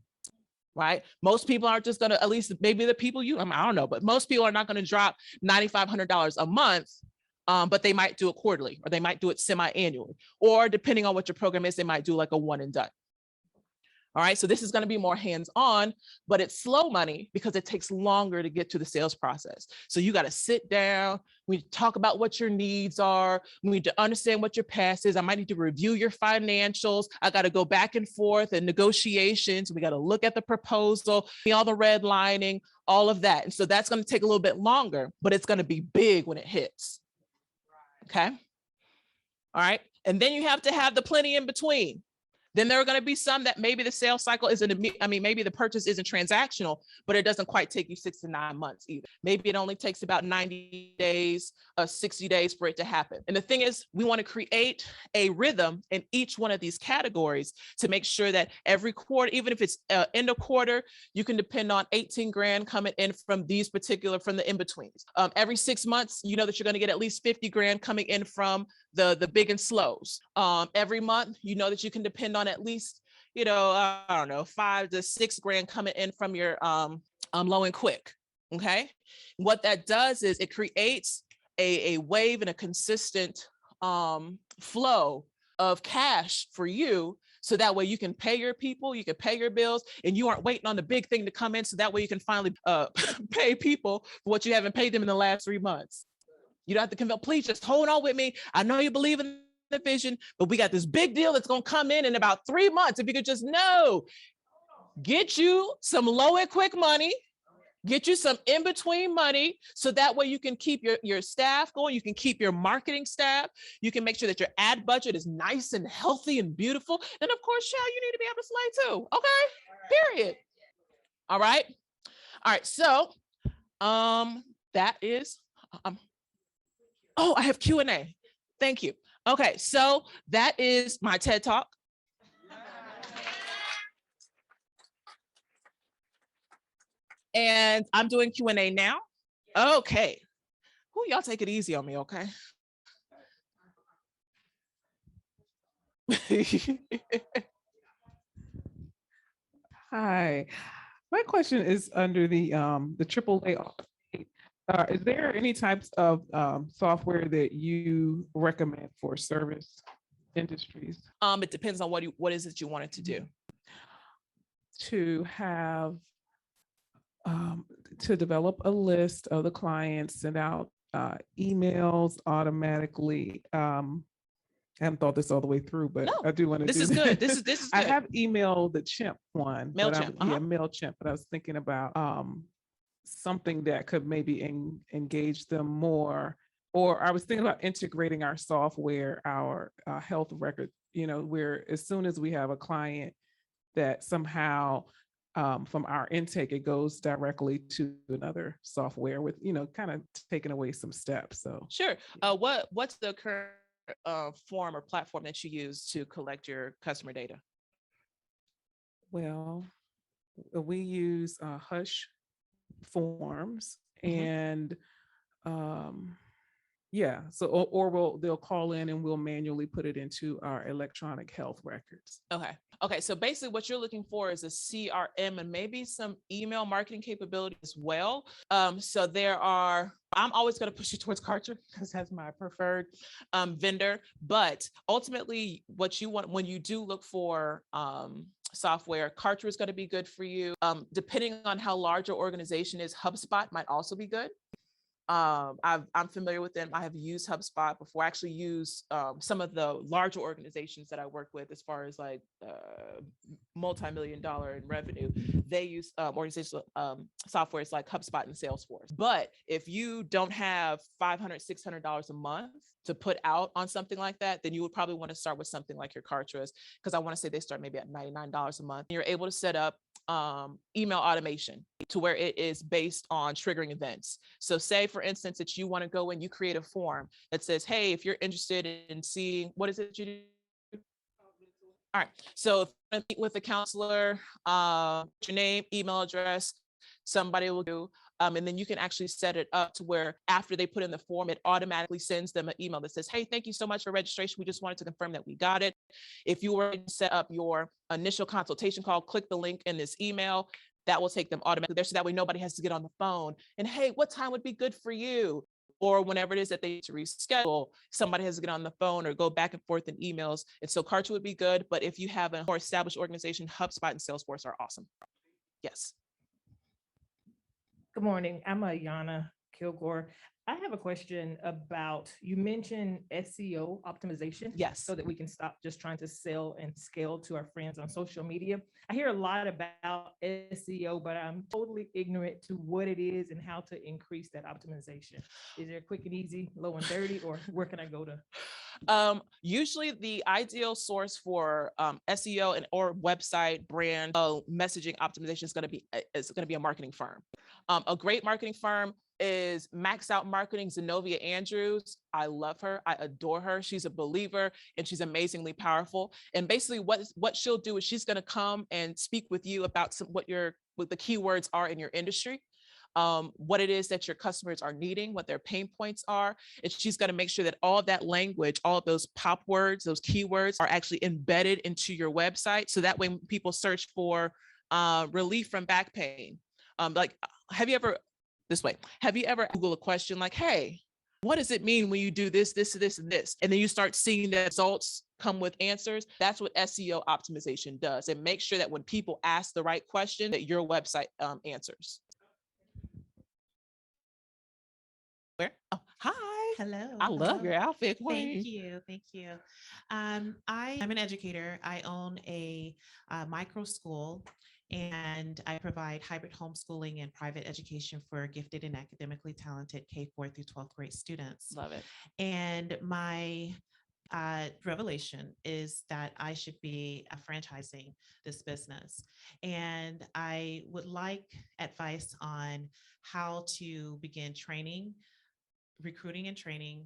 right? Most people aren't just going to, at least maybe the people I don't know, but most people are not going to drop $9,500 a month, but they might do it quarterly, or they might do it semi-annually, or depending on what your program is, they might do like a one and done. All right, so this is going to be more hands-on, but it's slow money because it takes longer to get to the sales process. So you got to sit down. We talk about what your needs are. We need to understand what your past is. I might need to review your financials. I got to go back and forth and negotiations. We got to look at the proposal, all the redlining, all of that. And so that's going to take a little bit longer, but it's going to be big when it hits. Okay. All right. And then you have to have the plenty in between. Then there are going to be some that maybe the sales cycle isn't, maybe the purchase isn't transactional, but it doesn't quite take you 6 to 9 months either. Maybe it only takes about 90 days, 60 days for it to happen. And the thing is, we want to create a rhythm in each one of these categories to make sure that every quarter, even if it's end of quarter, you can depend on 18 grand coming in from these particular, from the in-betweens. Every 6 months, you know that you're going to get at least 50 grand coming in from the big and slows. Every month, you know that you can depend on at least, you know, I don't know, 5 to 6 grand coming in from your low and quick. Okay. What that does is it creates a wave and a consistent flow of cash for you. So that way you can pay your people, you can pay your bills, and you aren't waiting on the big thing to come in. So that way you can finally pay people for what you haven't paid them in the last 3 months. You don't have to convince, please just hold on with me. I know you believe in the vision, but we got this big deal that's going to come in about 3 months. If you could just know, get you some low and quick money, get you some in-between money, so that way you can keep your staff going. You can keep your marketing staff. You can make sure that your ad budget is nice and healthy and beautiful. And of course, child, you need to be able to slay too. Okay, period. All right. All right. So that is, oh, I have Q&A. Thank you. Okay, so that is my TED Talk. And I'm doing Q&A now. Okay. Ooh, y'all take it easy on me, okay? Hi, my question is under the AAA. Is there any types of software that you recommend for service industries? It depends on what is it you wanted to do. To have to develop a list of the clients, send out emails automatically. I haven't thought this all the way through, but No, I do want to. This is good. This is good. I have emailed the Chimp one, MailChimp, yeah, MailChimp. But I was thinking about something that could maybe engage them more. Or I was thinking about integrating our software, our health record. You know, where as soon as we have a client, that somehow from our intake, it goes directly to another software with, you know, kind of taking away some steps. So sure. What's the current form or platform that you use to collect your customer data? Well, we use Hush Forms, and yeah, so or they'll call in and we'll manually put it into our electronic health records. Okay, so basically what you're looking for is a CRM and maybe some email marketing capability as well. So I'm always going to push you towards Kartra because that's my preferred vendor. But ultimately, what you want when you do look for software, Kartra is going to be good for you. Depending on how large your organization is, HubSpot might also be good. I'm familiar with them. I have used HubSpot before. I actually use some of the larger organizations that I work with, as far as like multi-million-dollar in revenue. They use organizational softwares like HubSpot and Salesforce. But if you don't have $500, $600 a month to put out on something like that, then you would probably want to start with something like your Kartras, because I want to say they start maybe at $99 a month. You're able to set up email automation to where it is based on triggering events. So say, for instance, that you want to go and you create a form that says, hey, if you're interested in seeing, what is it you do? All right. So if you meet with a counselor, your name, email address, somebody will do. And then you can actually set it up to where after they put in the form, it automatically sends them an email that says, hey, thank you so much for registration. We just wanted to confirm that we got it. If you were to set up your initial consultation call, click the link in this email. That will take them automatically there. So that way nobody has to get on the phone and, hey, what time would be good for you? Or whenever it is that they need to reschedule, somebody has to get on the phone or go back and forth in emails. And so Kartra would be good. But if you have a more established organization, HubSpot and Salesforce are awesome. Yes. Good morning. I'm Yana Kilgore. I have a question about, you mentioned SEO optimization. Yes. So that we can stop just trying to sell and scale to our friends on social media. I hear a lot about SEO, but I'm totally ignorant to what it is and how to increase that optimization. Is there a quick and easy, low and dirty, or where can I go to? Usually the ideal source for SEO and or website brand messaging optimization is going to be a marketing firm. A great marketing firm is Max Out Marketing, Zenobia Andrews. I love her. I adore her. She's a believer and she's amazingly powerful. And basically what she'll do is she's going to come and speak with you about what the keywords are in your industry. What it is that your customers are needing, what their pain points are. And she's going to make sure that all of that language, all of those pop words, those keywords are actually embedded into your website. So that when people search for relief from back pain, have you ever Googled a question like, hey, what does it mean when you do this, this, this, and this? And then you start seeing the results come with answers. That's what SEO optimization does. It makes sure that when people ask the right question, that your website answers. Where? Oh, hi. Hello. I love your outfit. Thank you. Thank you. I'm an educator. I own a micro school and I provide hybrid homeschooling and private education for gifted and academically talented K-4 through 12th grade students. Love it. And my revelation is that I should be franchising this business. And I would like advice on how to begin recruiting and training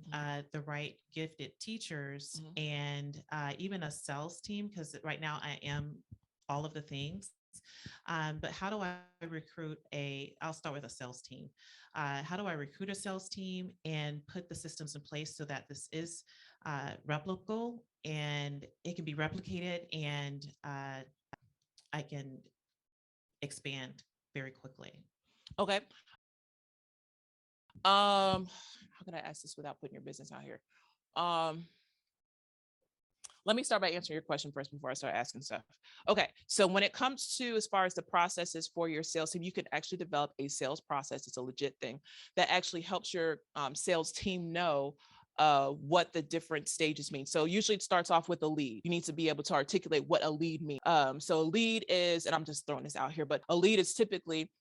the right gifted teachers and even a sales team, because right now I am all of the things. But how do I I'll start with a sales team. How do I recruit a sales team and put the systems in place so that this is replicable and it can be replicated and I can expand very quickly? Okay. How can I ask this without putting your business out here? Let me start by answering your question first before I start asking stuff. Okay, so when it comes to as far as the processes for your sales team, you can actually develop a sales process. It's a legit thing that actually helps your sales team know what the different stages mean. So usually it starts off with a lead. You need to be able to articulate what a lead means. So a lead is, and I'm just throwing this out here, but a lead is typically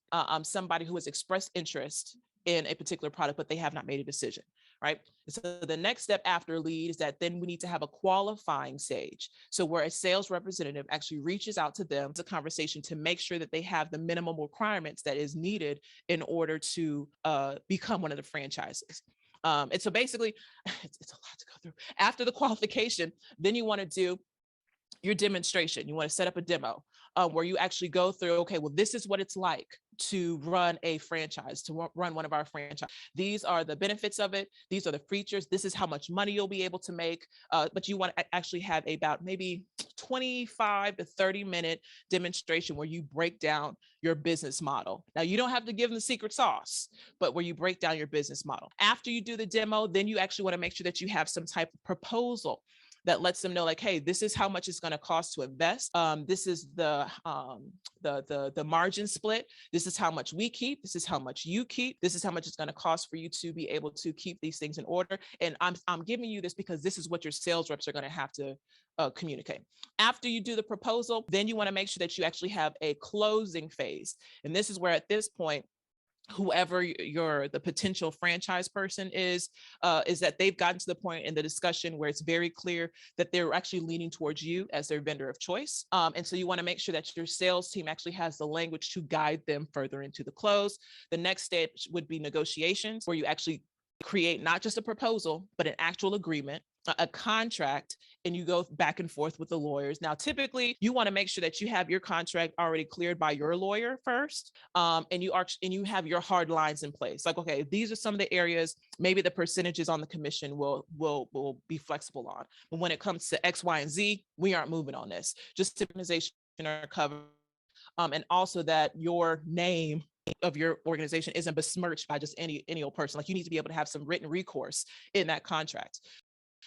somebody who has expressed interest in a particular product, but they have not made a decision, right? So the next step after lead is that then we need to have a qualifying stage. So where a sales representative actually reaches out to them, it's a conversation to make sure that they have the minimum requirements that is needed in order to become one of the franchises. And so basically, it's a lot to go through. After the qualification, then you want to do your demonstration. You want to set up a demo where you actually go through, okay, well, this is what it's like to run a franchise, to run one of our franchise. These are the benefits of it. These are the features. This is how much money you'll be able to make. But you want to actually have about maybe 25 to 30-minute demonstration where you break down your business model. Now, you don't have to give them the secret sauce, but where you break down your business model. After you do the demo, then you actually want to make sure that you have some type of proposal that lets them know, like, hey, this is how much it's going to cost to invest. This is the margin split. This is how much we keep. This is how much you keep. This is how much it's going to cost for you to be able to keep these things in order. And I'm giving you this because this is what your sales reps are going to have to communicate. After you do the proposal, then you want to make sure that you actually have a closing phase. And this is where at this point, whoever the potential franchise person is that they've gotten to the point in the discussion where it's very clear that they're actually leaning towards you as their vendor of choice. And so you want to make sure that your sales team actually has the language to guide them further into the close. The next step would be negotiations, where you actually create not just a proposal, but an actual agreement, a contract, and you go back and forth with the lawyers. Now, typically, you want to make sure that you have your contract already cleared by your lawyer first, and you have your hard lines in place. Like, okay, these are some of the areas. Maybe the percentages on the commission will be flexible on. But when it comes to X, Y, and Z, we aren't moving on this. Just optimization are covered, and also that your name of your organization isn't besmirched by just any old person. Like, you need to be able to have some written recourse in that contract.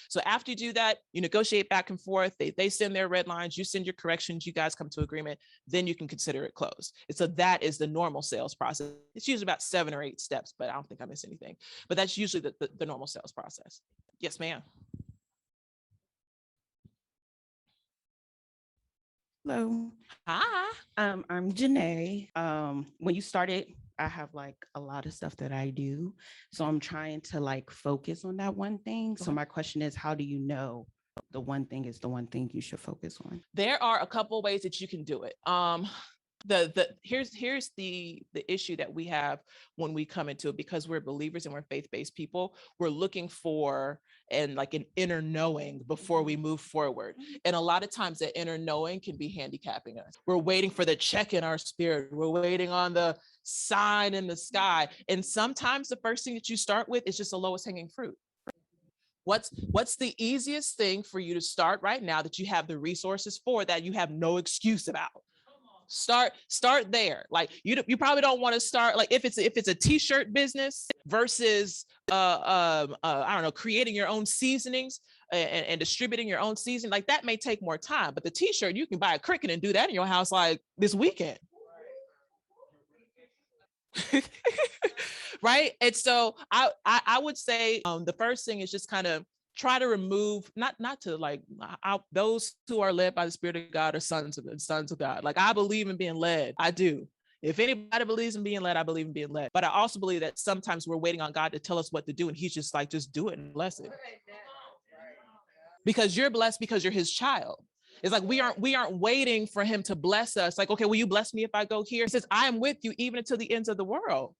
So after you do that, you negotiate back and forth. They send their red lines, you send your corrections, you guys come to agreement, then you can consider it closed. And so that is the normal sales process. It's usually about 7 or 8 steps, but I don't think I missed anything. But that's usually the normal sales process. Yes, ma'am. Hello, Hi. I'm Janae. When you started, I have like a lot of stuff that I do. So I'm trying to like focus on that one thing. So my question is, how do you know the one thing is the one thing you should focus on? There are a couple of ways that you can do it. Here's the issue that we have when we come into it, because we're believers and we're faith-based people. We're looking for an inner knowing before we move forward, and a lot of times that inner knowing can be handicapping us. We're waiting for the check in our spirit. We're waiting on the sign in the sky, and sometimes the first thing that you start with is just the lowest hanging fruit. What's the easiest thing for you to start right now that you have the resources for, that you have no excuse about? Start there. Like you probably don't want to start like if it's a t-shirt business versus I don't know, creating your own seasonings and distributing your own seasoning. Like that may take more time, but the t-shirt, you can buy a Cricut and do that in your house like this weekend. Right. And so I would say the first thing is just kind of try to remove, not to like those who are led by the Spirit of God are sons of God. Like I believe in being led. I do. If anybody believes in being led, I believe in being led. But I also believe that sometimes we're waiting on God to tell us what to do, and he's just like, just do it and bless it. Because you're blessed because you're his child. It's like we aren't waiting for him to bless us. Like, okay, will you bless me if I go here? He says, I am with you even until the ends of the world.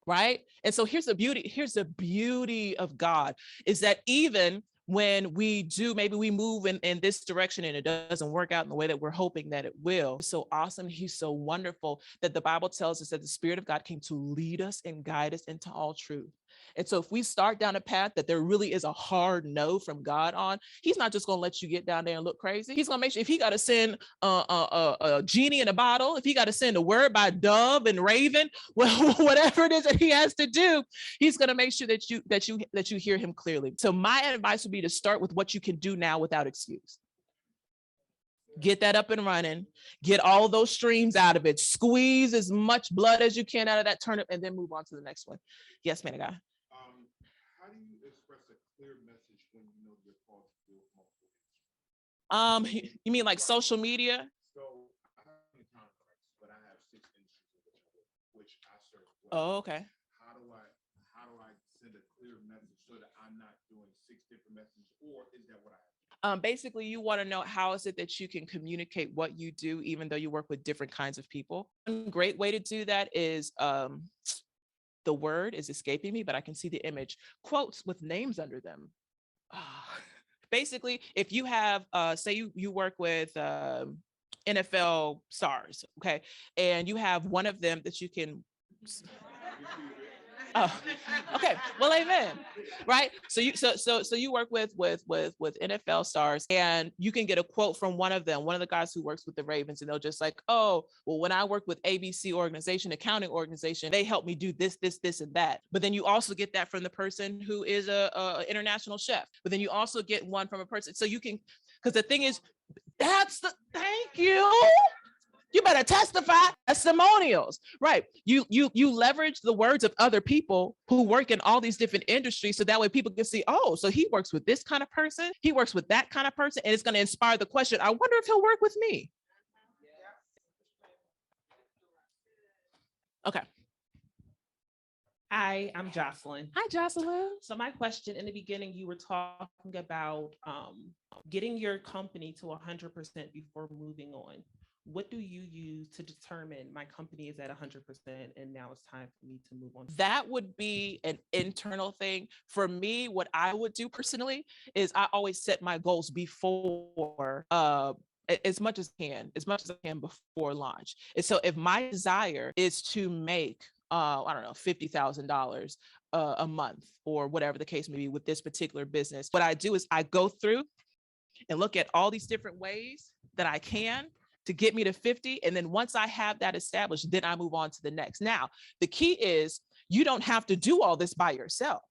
Right. And so here's the beauty of God is that even when maybe we move in this direction and it doesn't work out in the way that we're hoping that it will. It's so awesome. He's so wonderful that the Bible tells us that the Spirit of God came to lead us and guide us into all truth. And so if we start down a path that there really is a hard no from God on, he's not just going to let you get down there and look crazy. He's going to make sure if he got to send a genie in a bottle, if he got to send a word by dove and raven, well, whatever it is that he has to do, he's going to make sure that you hear him clearly. So my advice would be to start with what you can do now without excuse. Get that up and running, get all those streams out of it, squeeze as much blood as you can out of that turnip, and then move on to the next one. Yes, man of God. How do you express a clear message when you know you're called to do multiple things? You mean like social media? So I have many contracts, but I have 6 industries which I serve. Oh, okay. How do I send a clear message so that I'm not doing 6 different messages, or is that what I have? Basically, you want to know how is it that you can communicate what you do, even though you work with different kinds of people. One great way to do that is the word is escaping me, but I can see the image. Quotes with names under them. Basically, if you have, say you work with NFL stars, okay, and you have one of them that you can. Oh, okay. Well, amen. Right. So you work with NFL stars, and you can get a quote from one of them, one of the guys who works with the Ravens, and they'll just like, oh, well, when I work with ABC organization, accounting organization, they help me do this, and that. But then you also get that from the person who is a international chef. But then you also get one from a person. So you can, because the thing is, thank you. You better testify. Testimonials, right? You leverage the words of other people who work in all these different industries, so that way people can see, oh, so he works with this kind of person, he works with that kind of person, and it's going to inspire the question, I wonder if he'll work with me. Okay. Hi, I'm Jocelyn. Hi, Jocelyn. So my question in the beginning, you were talking about getting your company to 100% before moving on. What do you use to determine my company is at 100% and now it's time for me to move on? That would be an internal thing. For me, what I would do personally is I always set my goals before as much as I can before launch. And so if my desire is to make I don't know, $50,000 a month or whatever the case may be with this particular business, what I do is I go through and look at all these different ways that I can to get me to 50. And then once I have that established, then I move on to the next. Now, the key is you don't have to do all this by yourself.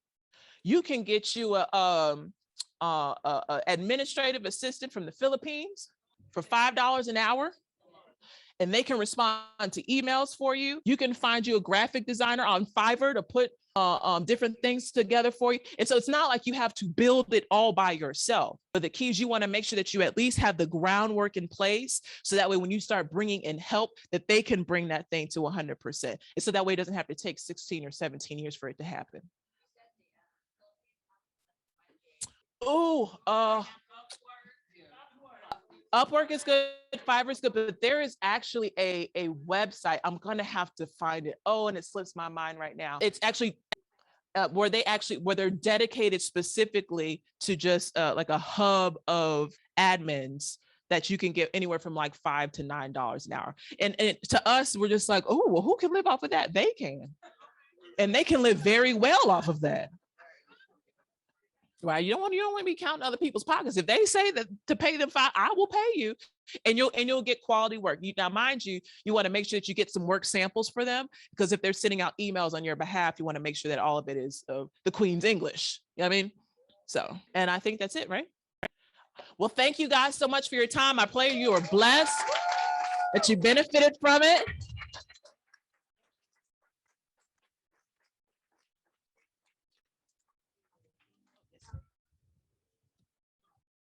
You can get you a administrative assistant from the Philippines for $5 an hour, and they can respond to emails for you. You can find you a graphic designer on Fiverr to put different things together for you. And so it's not like you have to build it all by yourself. But the key is you want to make sure that you at least have the groundwork in place, so that way when you start bringing in help, that they can bring that thing to 100%. And so that way it doesn't have to take 16 or 17 years for it to happen. Oh, Upwork is good, Fiverr is good, but there is actually a website. I'm gonna have to find it. Oh, and it slips my mind right now. It's actually where they're dedicated specifically to just like a hub of admins that you can get anywhere from like $5 to $9 an hour. And to us, we're just like, oh, well, who can live off of that? They can, and they can live very well off of that. Right? You don't want to be counting other people's pockets. If they say that to pay them $5, I will pay you, and you'll get quality work. Now, mind you, you want to make sure that you get some work samples for them, because if they're sending out emails on your behalf, you want to make sure that all of it is the Queen's English. You know what I mean? So, and I think that's it, right? Well, thank you guys so much for your time. I pray you are blessed, that you benefited from it.